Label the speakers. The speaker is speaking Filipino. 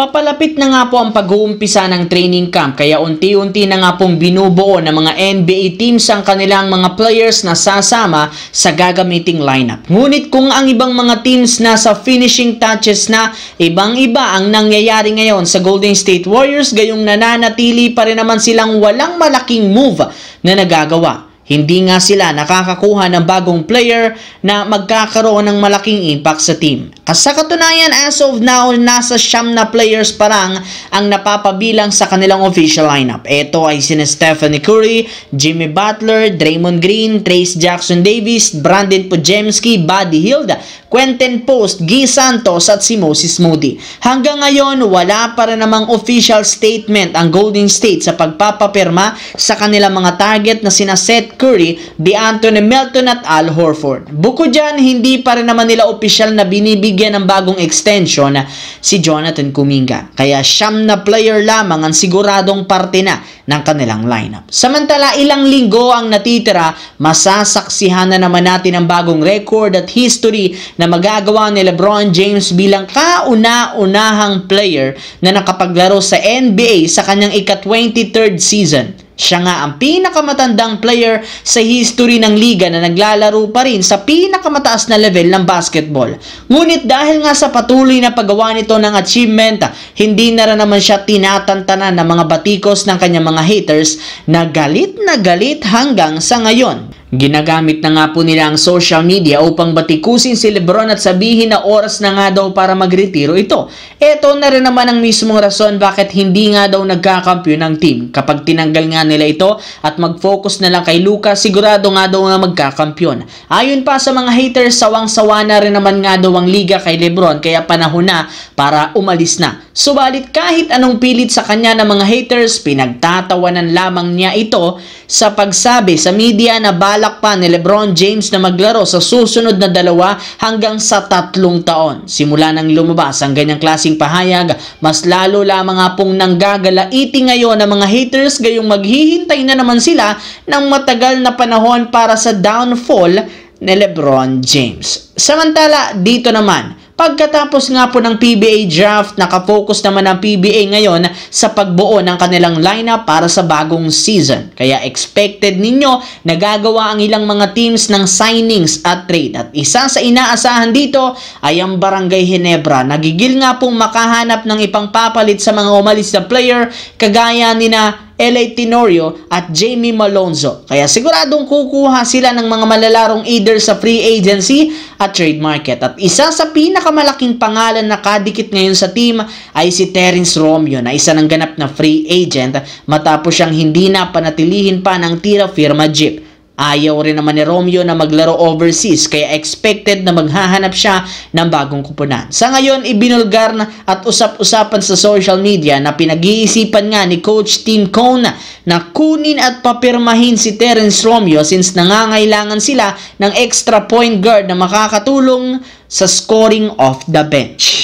Speaker 1: Papalapit na nga po ang pag-uumpisa ng training camp kaya unti-unti na nga pong binubuo ng mga NBA teams ang kanilang mga players na sasama sa gagamiting lineup. Ngunit kung ang ibang mga teams na sa finishing touches na, ibang-iba ang nangyayari ngayon sa Golden State Warriors, gayong nananatili pa rin naman silang walang malaking move na nagagawa. Hindi nga sila nakakakuha ng bagong player na magkakaroon ng malaking impact sa team. Sa katunayan, as of now, nasa 9 na players parang ang napapabilang sa kanilang official lineup. Ito ay sina Stephen Curry, Jimmy Butler, Draymond Green, Trayce Jackson-Davis, Brandon Podziemski, Buddy Hield, Quentin Post, Guy Santos at si Moses Moody. Hanggang ngayon, wala pa rin namang official statement ang Golden State sa pagpapapirma sa kanilang mga target na sina Seth Curry, DeAnthony Melton at Al Horford. Bukod dyan, hindi pa rin naman nila opisyal na binibigyan ng bagong extension si Jonathan Kuminga. Kaya 9 na player lamang ang siguradong parte na ng kanilang lineup. Samantala, ilang linggo ang natitira, masasaksihan na naman natin ang bagong record at history na magagawa ni LeBron James bilang kauna-unahang player na nakapaglaro sa NBA sa kanyang ika-23rd season. Siya nga ang pinakamatandang player sa history ng liga na naglalaro pa rin sa pinakamataas na level ng basketball. Ngunit dahil nga sa patuloy na paggawa nito ng achievement, hindi na rin naman siya tinatantanan ng mga batikos ng kanyang mga haters na galit hanggang sa ngayon. Ginagamit na nga po nila ang social media upang batikusin si LeBron at sabihin na oras na nga daw para magretiro ito. Ito na rin naman ang mismong rason bakit hindi nga daw nagkakampiyon ng team. Kapag tinanggal nga nila ito at mag-focus na lang kay Luka, sigurado nga daw na magkakampiyon. Ayon pa sa mga haters, sawang-sawa na rin naman nga daw ang liga kay LeBron kaya panahon na para umalis na. Subalit kahit anong pilit sa kanya ng mga haters, pinagtatawanan lamang niya ito sa pagsabi sa media na balak pa ni LeBron James na maglaro sa susunod na 2 hanggang sa 3 taon. Simula nang lumabas ang ganyang klaseng pahayag, mas lalo lamang nga pong nanggagalaiti ngayon ng mga haters, gayong maghihintay na naman sila ng matagal na panahon para sa downfall ni LeBron James. Samantala, dito naman, pagkatapos nga po ng PBA draft, nakafocus naman ang PBA ngayon sa pagbuo ng kanilang lineup para sa bagong season. Kaya expected ninyo na gagawa ang ilang mga teams ng signings at trade. At isa sa inaasahan dito ay ang Barangay Ginebra. Nagigil nga pong makahanap ng ipangpapalit sa mga umalis na player kagaya nina LA Tenorio at Jamie Malonzo. Kaya siguradong kukuha sila ng mga malalarong either sa free agency at trade market. At isa sa pinakamalaking pangalan na kadikit ngayon sa team ay si Terrence Romeo na isa ng ganap na free agent matapos siyang hindi na panatilihin pa ng tira firma Jeep. Ayaw rin naman ni Romeo na maglaro overseas kaya expected na maghahanap siya ng bagong kupunan. Sa ngayon, ibinulgar na at usap-usapan sa social media na pinag-iisipan nga ni Coach Tim Cone na kunin at papirmahin si Terrence Romeo since nangangailangan sila ng extra point guard na makakatulong sa scoring off the bench.